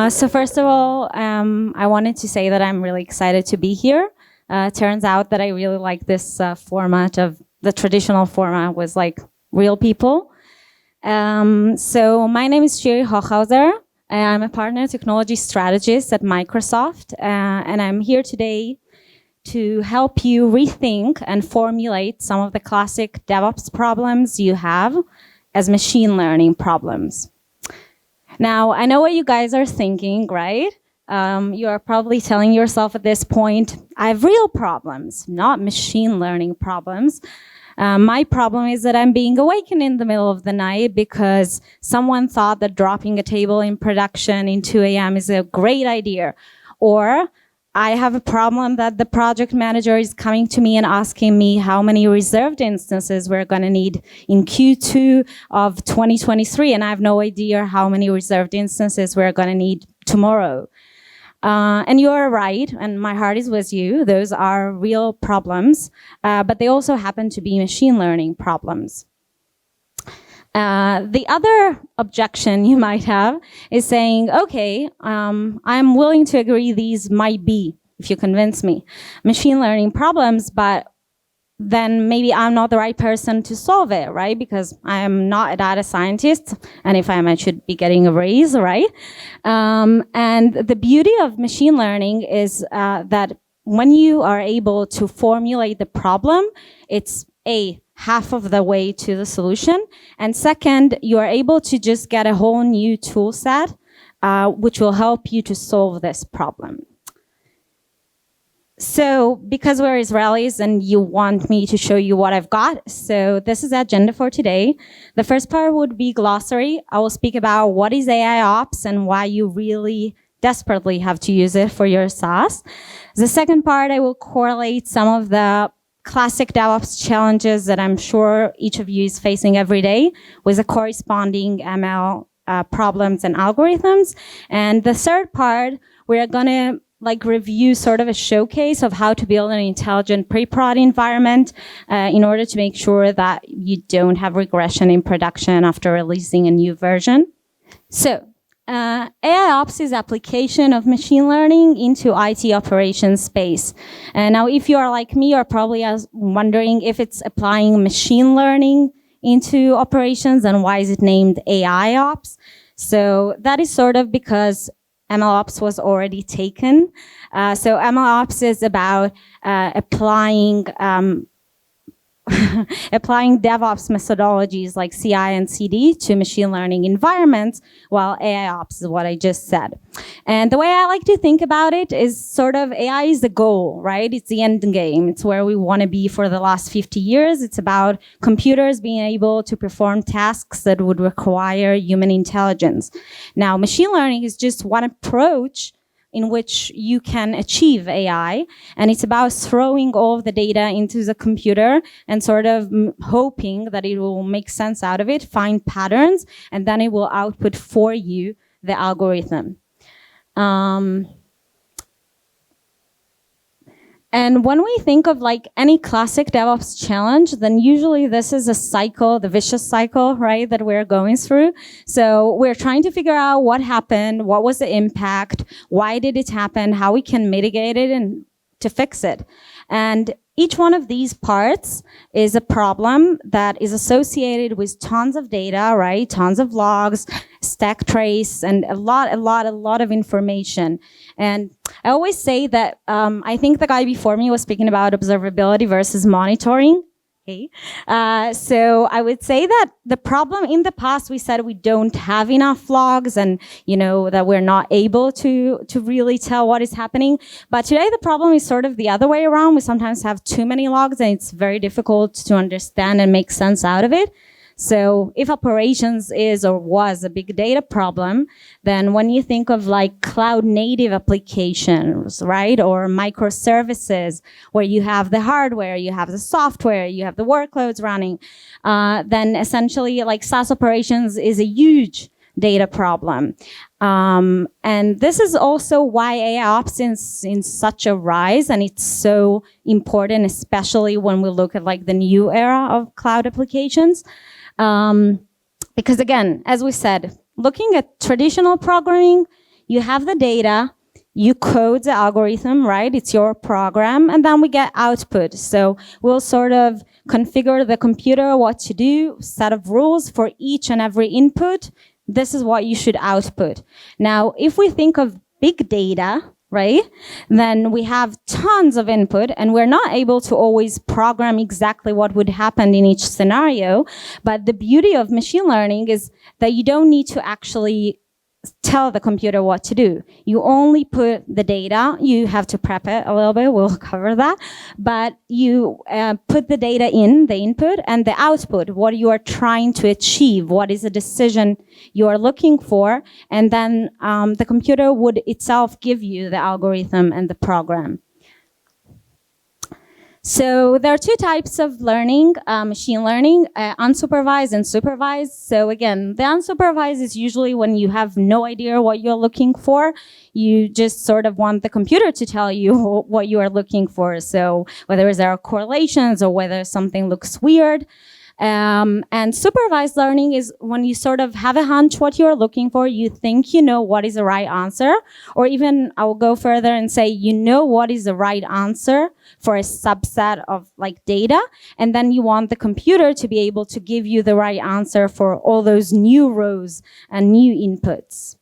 So first of all, I wanted to say that I'm really excited to be here. Turns out that I really like this format of the traditional format was like real people. So my name is Shiri Hochhauser. I'm a partner technology strategist at Microsoft, and I'm here today to help you rethink and formulate some of the classic DevOps problems you have as machine learning problems. Now, I know what you guys are thinking, right? You are probably telling yourself at this point, I have real problems, not machine learning problems. My problem is that I'm being awakened in the middle of the night because someone thought that dropping a table in production in 2 a.m. is a great idea. Or I have a problem that the project manager is coming to me and asking me how many reserved instances we're going to need in Q2 of 2023, and I have no idea how many reserved instances we're going to need tomorrow. And you are right, and my heart is with you. Those are real problems, but they also happen to be machine learning problems. The other objection you might have is saying, okay, I'm willing to agree these might be, if you convince me, machine learning problems, but then maybe I'm not the right person to solve it, right? Because I am not a data scientist, and if I am, I should be getting a raise, right? And the beauty of machine learning is that when you are able to formulate the problem, it's half of the way to the solution. And second, you are able to just get a whole new tool set, which will help you to solve this problem. So because we're Israelis and you want me to show you what I've got, so this is the agenda for today. The first part would be glossary. I will speak about what is AIOPS and why you really desperately have to use it for your SaaS. The second part, I will correlate some of the classic DevOps challenges that I'm sure each of you is facing every day with the corresponding ML problems and algorithms. And the third part, we're going to review sort of a showcase of how to build an intelligent pre-prod environment in order to make sure that you don't have regression in production after releasing a new version. So AIOPS is application of machine learning into IT operations space. And now if you are like me, you're probably wondering if it's applying machine learning into operations and why is it named AIOPS. So that is sort of because MLOps was already taken. So MLOps is about applying applying DevOps methodologies like CI and CD to machine learning environments, while AIOps is what I just said. And the way I like to think about it is sort of AI is the goal, right? It's the end game. It's where we want to be for the last 50 years. It's about computers being able to perform tasks that would require human intelligence. Now, machine learning is just one approach in which you can achieve AI. And it's about throwing all of the data into the computer and sort of hoping that it will make sense out of it, find patterns, and then it will output for you the algorithm. And when we think of any classic DevOps challenge, then usually this is a cycle, the vicious cycle, right, that we're going through. So we're trying to figure out what happened, what was the impact, why did it happen, how we can mitigate it and to fix it. And each one of these parts is a problem that is associated with tons of data, right? Tons of logs, stack trace, and a lot of information. And I always say that I think the guy before me was speaking about observability versus monitoring. Okay. So I would say that the problem in the past, we said we don't have enough logs and, that we're not able to really tell what is happening. But today the problem is sort of the other way around. We sometimes have too many logs and it's very difficult to understand and make sense out of it. So if operations is or was a big data problem, then when you think of cloud native applications, right, or microservices where you have the hardware, you have the software, you have the workloads running, then essentially SaaS operations is a huge data problem. And this is also why AIOps is in such a rise, and it's so important, especially when we look at the new era of cloud applications. Because again, as we said, looking at traditional programming, you have the data, you code the algorithm, right? It's your program, and then we get output. So we'll sort of configure the computer what to do, set of rules for each and every input. This is what you should output. Now, if we think of big data, right, then we have tons of input, and we're not able to always program exactly what would happen in each scenario. But the beauty of machine learning is that you don't need to actually tell the computer what to do. You only put the data. You have to prep it a little bit. We'll cover that. But you put the data in, the input, and the output, what you are trying to achieve, what is the decision you are looking for, and then the computer would itself give you the algorithm and the program. So there are two types of learning, machine learning, unsupervised and supervised. So again, the unsupervised is usually when you have no idea what you're looking for. You just sort of want the computer to tell you what you are looking for. So whether there are correlations or whether something looks weird. And supervised learning is when you sort of have a hunch what you're looking for, you think you know what is the right answer, or even I will go further and say you know what is the right answer for a subset of like data, and then you want the computer to be able to give you the right answer for all those new rows and new inputs.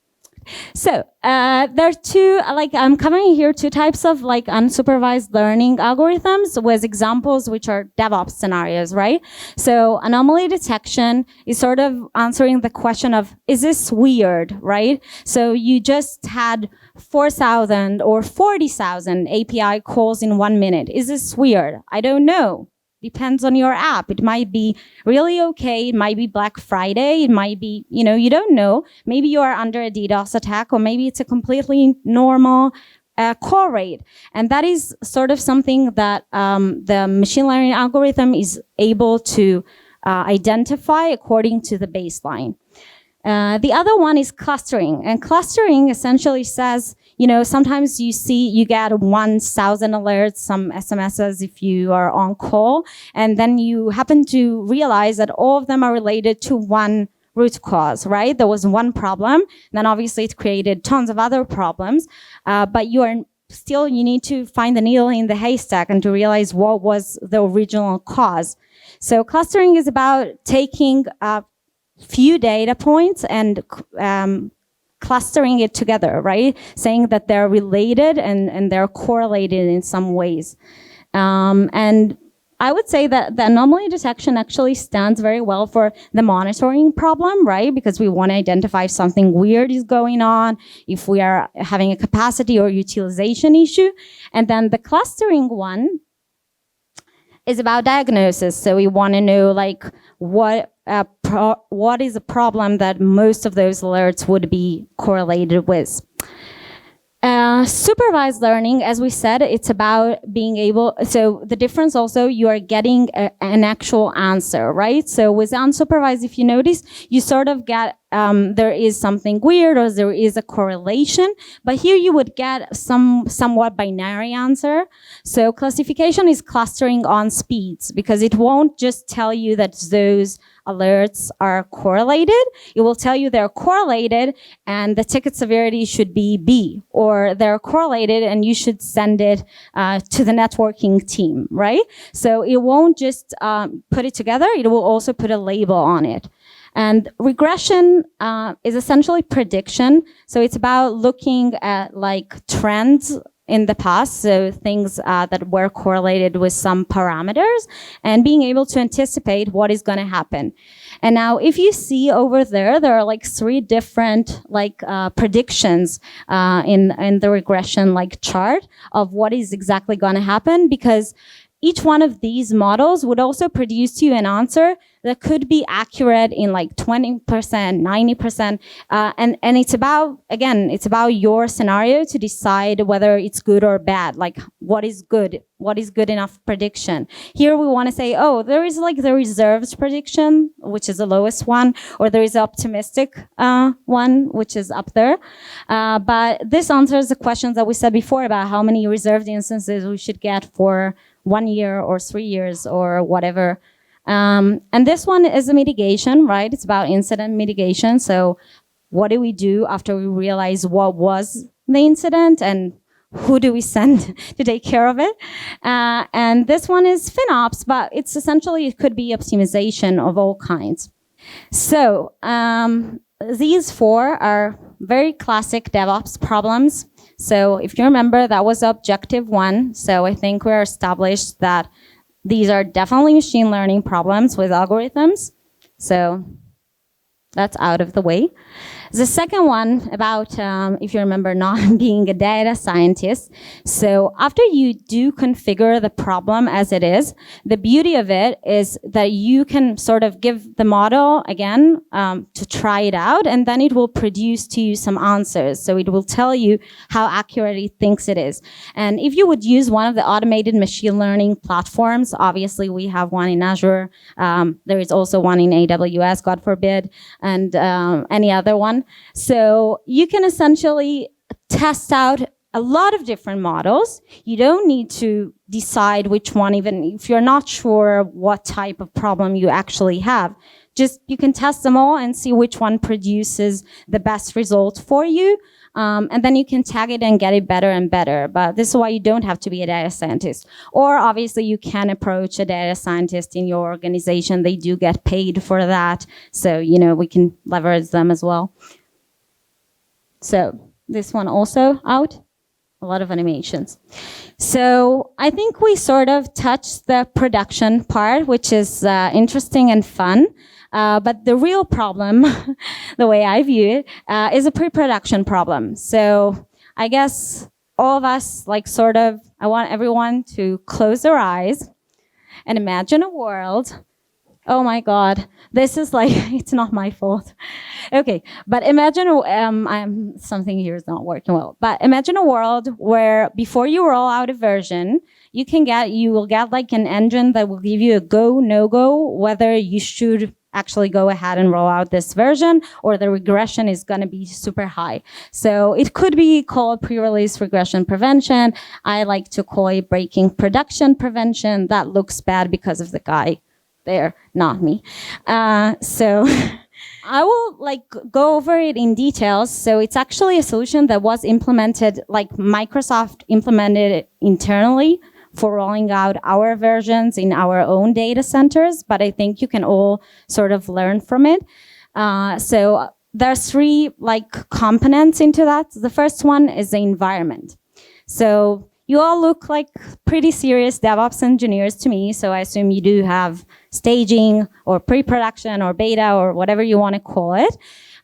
So there are two, like I'm covering here two types of like unsupervised learning algorithms with examples which are DevOps scenarios, right? So anomaly detection is sort of answering the question of, is this weird, right? So you just had 4,000 or 40,000 API calls in 1 minute. Is this weird? I don't know. Depends on your app. It might be really okay. It might be Black Friday. It might be, you know, you don't know. Maybe you are under a DDoS attack, or maybe it's a completely normal call rate. And that is sort of something that the machine learning algorithm is able to identify according to the baseline. The other one is clustering. And clustering essentially says, you know, sometimes you get 1,000 alerts, some SMSs if you are on call, and then you happen to realize that all of them are related to one root cause, right? There was one problem, then obviously it created tons of other problems, but you need to find the needle in the haystack and to realize what was the original cause. So clustering is about taking few data points and clustering it together, right? Saying that they're related and they're correlated in some ways. And I would say that the anomaly detection actually stands very well for the monitoring problem, right? Because we want to identify if something weird is going on, if we are having a capacity or utilization issue. And then the clustering one is about diagnosis. So we want to know like what is a problem that most of those alerts would be correlated with. Supervised learning, as we said, it's about being able, so the difference also, you are getting an actual answer, right? So with unsupervised, if you notice, you sort of get, there is something weird or there is a correlation, but here you would get somewhat binary answer. So classification is clustering on speeds because it won't just tell you that those alerts are correlated. It will tell you they're correlated and the ticket severity should be B, or they're correlated and you should send it to the networking team, right? So it won't just put it together, it will also put a label on it. And regression is essentially prediction. So it's about looking at like trends in the past, so things that were correlated with some parameters, and being able to anticipate what is going to happen. And now, if you see over there, there are like 3 different like predictions in the regression like chart of what is exactly going to happen, because each one of these models would also produce you an answer that could be accurate in like 20%, 90%. And it's about, again, it's about your scenario to decide whether it's good or bad. Like what is good enough prediction. Here we want to say, oh, there is like the reserves prediction, which is the lowest one, or there is the optimistic one, which is up there. But this answers the questions that we said before about how many reserved instances we should get for 1 year or 3 years or whatever. And this one is a mitigation, right? It's about incident mitigation. So what do we do after we realize what was the incident, and who do we send to take care of it? And this one is FinOps, but it's essentially, it could be optimization of all kinds. So these four are very classic DevOps problems. So if you remember, that was objective one. So I think we're established that these are definitely machine learning problems with algorithms. So that's out of the way. The second one about, if you remember, not being a data scientist. So after you do configure the problem as it is, the beauty of it is that you can sort of give the model again to try it out, and then it will produce to you some answers. So it will tell you how accurate it thinks it is. And if you would use one of the automated machine learning platforms, obviously we have one in Azure. There is also one in AWS, God forbid, and any other one. So you can essentially test out a lot of different models. You don't need to decide which one, even if you're not sure what type of problem you actually have. Just you can test them all and see which one produces the best result for you. And then you can tag it and get it better and better. But this is why you don't have to be a data scientist. Or obviously you can approach a data scientist in your organization. They do get paid for that. So, you know, we can leverage them as well. So this one also out. A lot of animations. So I think we sort of touched the production part, which is interesting and fun. But the real problem, the way I view it, is a pre-production problem. So I guess all of us, like sort of, I want everyone to close their eyes and imagine a world. Oh my God, this is like, it's not my fault. Okay, but imagine, something here is not working well. But imagine a world where before you roll out a version, you will get like an engine that will give you a go, no go, whether you should actually go ahead and roll out this version, or the regression is going to be super high. So it could be called pre-release regression prevention. I like to call it breaking production prevention. That looks bad because of the guy there, not me. So I will like go over it in details. So it's actually a solution that was implemented, like Microsoft implemented it internally for rolling out our versions in our own data centers, but I think you can all sort of learn from it. So there's three like components into that. The first one is the environment. So you all look like pretty serious DevOps engineers to me, so I assume you do have staging or pre-production or beta or whatever you want to call it.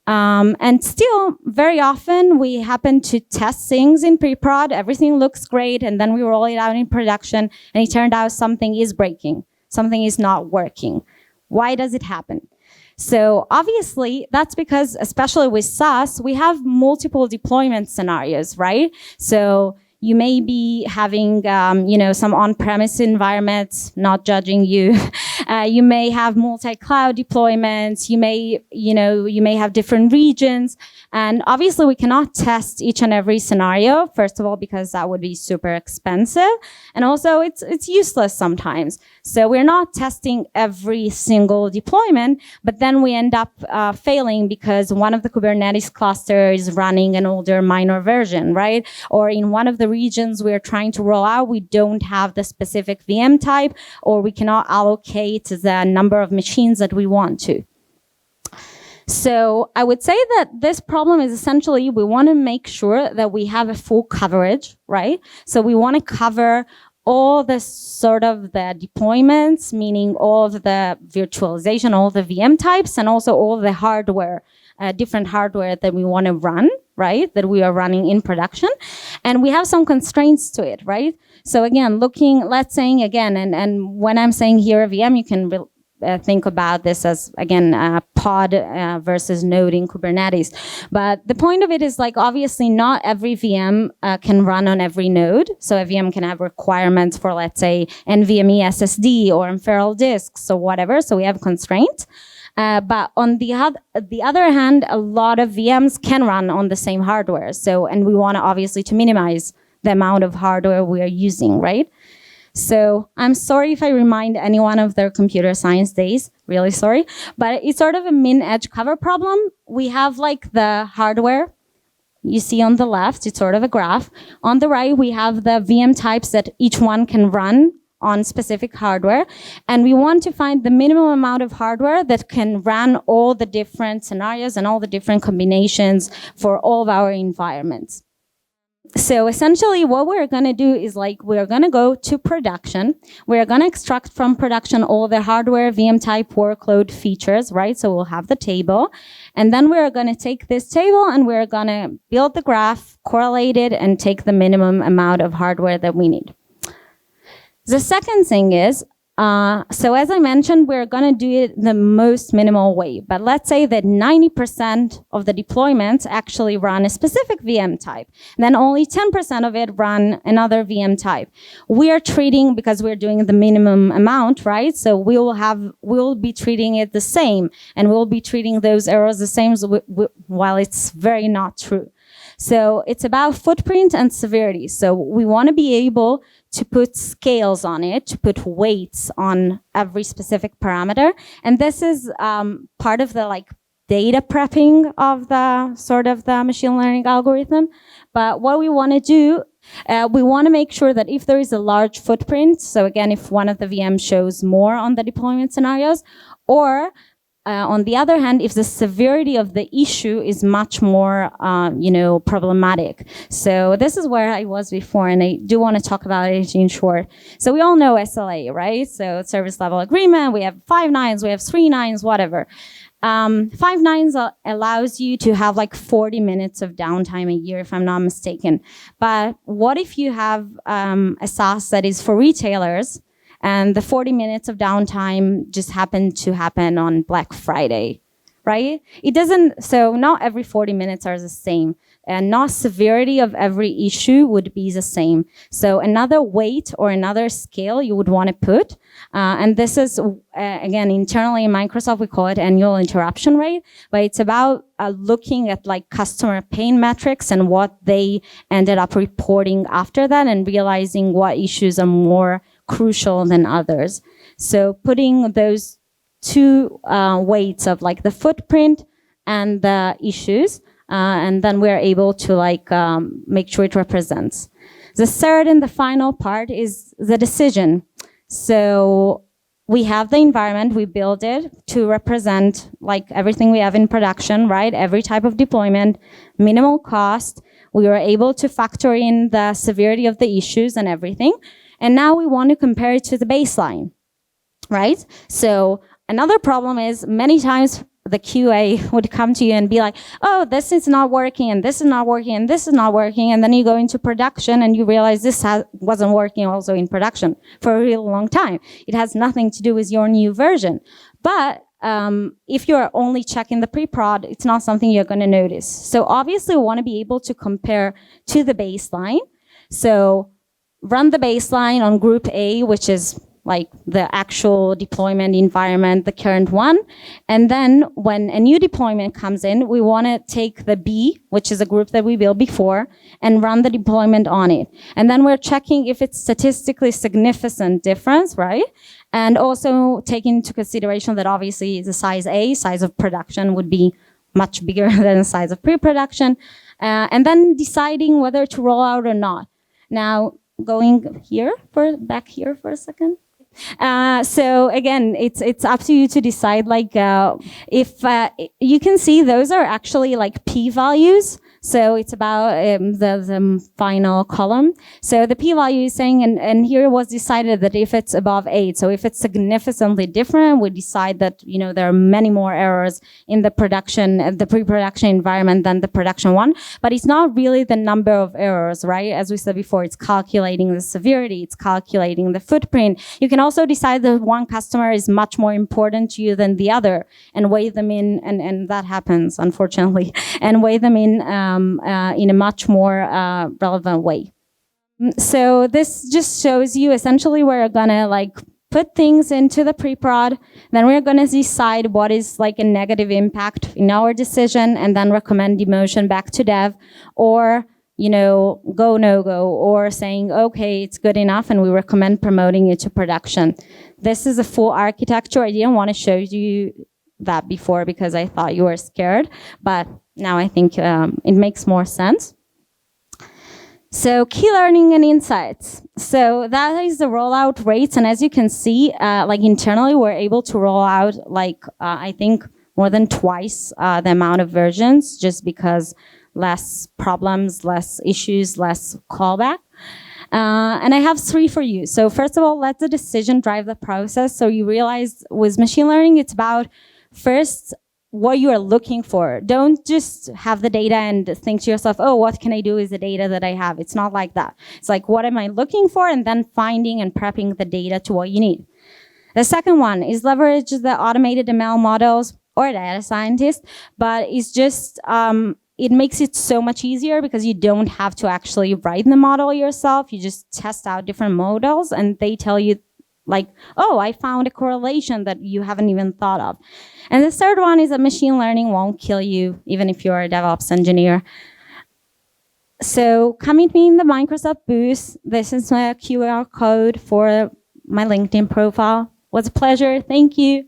And still, very often, we happen to test things in pre-prod, everything looks great, and then we roll it out in production, and it turned out something is breaking, something is not working. Why does it happen? So obviously, that's because, especially with SaaS, we have multiple deployment scenarios, right? So you may be having, some on-premise environments, not judging you. You may have multi-cloud deployments. You may have different regions. And obviously, we cannot test each and every scenario, first of all, because that would be super expensive. And also, it's useless sometimes. So we're not testing every single deployment, but then we end up failing because one of the Kubernetes clusters is running an older minor version, right? Or in one of the regions we're trying to roll out, we don't have the specific VM type, or we cannot allocate the number of machines that we want to. So I would say that this problem is essentially, we want to make sure that we have a full coverage, right? So we want to cover all the sort of the deployments, meaning all of the virtualization, all the VM types, and also all the hardware, different hardware that we want to run, right? That we are running in production. And we have some constraints to it, right? So again, let's say again, and when I'm saying here a VM, you can think about this as, again, pod versus node in Kubernetes. But the point of it is, like, obviously not every VM can run on every node. So a VM can have requirements for, let's say, NVMe SSD or inferior disks or whatever. So we have constraints. But on the other hand, a lot of VMs can run on the same hardware. So, and we want to obviously to minimize the amount of hardware we are using, right? So I'm sorry if I remind anyone of their computer science days, really sorry, but it's sort of a min edge cover problem. We have like the hardware you see on the left, it's sort of a graph. On the right, we have the VM types that each one can run on specific hardware. And we want to find the minimum amount of hardware that can run all the different scenarios and all the different combinations for all of our environments. So essentially what we're going to do is like we're going to go to production. We're going to extract from production all the hardware, VM type, workload features, right? So we'll have the table. And then we're going to take this table and we're going to build the graph, correlate it, and take the minimum amount of hardware that we need. The second thing is, so as I mentioned, we're going to do it the most minimal way. But let's say that 90% of the deployments actually run a specific VM type. Then only 10% of it run another VM type. We are treating, because we're doing the minimum amount, right? So we'll be treating it the same. And we'll be treating those errors the same while it's very not true. So it's about footprint and severity. So we want to be able to put scales on it, to put weights on every specific parameter. And this is part of the like data prepping of the sort of the machine learning algorithm. But what we want to do, we want to make sure that if there is a large footprint, so again, if one of the VMs shows more on the deployment scenarios, or on the other hand, if the severity of the issue is much more, problematic. So this is where I was before, and I do want to talk about it in short. So we all know SLA, right? So service level agreement, we have 5 nines, we have 3 nines, whatever. 5 nines allows you to have like 40 minutes of downtime a year, if I'm not mistaken. But what if you have a SaaS that is for retailers, and the 40 minutes of downtime just happened to happen on Black Friday, right? It doesn't, so not every 40 minutes are the same, and not severity of every issue would be the same. So another weight or another scale you would want to put, and this is, again, internally in Microsoft, we call it annual interruption rate, but it's about looking at like customer pain metrics and what they ended up reporting after that and realizing what issues are more crucial than others. So putting those two weights of like the footprint and the issues, and then we're able to like make sure it represents. The third and the final part is the decision. So we have the environment, we build it to represent like everything we have in production, right? Every type of deployment, minimal cost. We were able to factor in the severity of the issues and everything. And now we want to compare it to the baseline, right? So another problem is many times the QA would come to you and be like, oh, this is not working, and this is not working, and this is not working. And then you go into production and you realize this wasn't working also in production for a real long time. It has nothing to do with your new version. But if you're only checking the pre-prod, it's not something you're going to notice. So obviously we want to be able to compare to the baseline. So run the baseline on group A, which is like the actual deployment environment, the current one. And then when a new deployment comes in, we want to take the B, which is a group that we built before, and run the deployment on it. And then we're checking if it's statistically significant difference, right? And also taking into consideration that obviously the size A, size of production, would be much bigger than the size of pre-production. And then deciding whether to roll out or not. Now, going back here for a second. So again, it's up to you to decide, like, if you can see those are actually like p-values. So it's about the final column. So the p-value is saying, and here it was decided that if it's above 8, so if it's significantly different, we decide that, there are many more errors in the production, the pre-production environment than the production one. But it's not really the number of errors, right? As we said before, it's calculating the severity, it's calculating the footprint. You can also decide that one customer is much more important to you than the other and weigh them in, and that happens, unfortunately, and weigh them in a much more relevant way. So this just shows you essentially we're gonna like put things into the pre-prod, then we're gonna decide what is like a negative impact in our decision, and then recommend demotion back to dev, or go, no go, or saying, okay, it's good enough and we recommend promoting it to production. This is a full architecture. I didn't want to show you that before because I thought you were scared, but now I think it makes more sense. So key learning and insights. So that is the rollout rates. And as you can see, internally, we're able to roll out I think more than twice the amount of versions just because less problems, less issues, less callback. And I have 3 for you. So first of all, let the decision drive the process. So you realize with machine learning, it's about first what you are looking for. Don't just have the data and think to yourself, oh, what can I do with the data that I have? It's not like that. It's like, what am I looking for? And then finding and prepping the data to what you need. The second one is leverage the automated ML models or data scientists, but it's just, it makes it so much easier because you don't have to actually write the model yourself. You just test out different models and they tell you oh, I found a correlation that you haven't even thought of. And the third one is that machine learning won't kill you, even if you're a DevOps engineer. So come meet me in the Microsoft booth. This is my QR code for my LinkedIn profile. It was a pleasure. Thank you.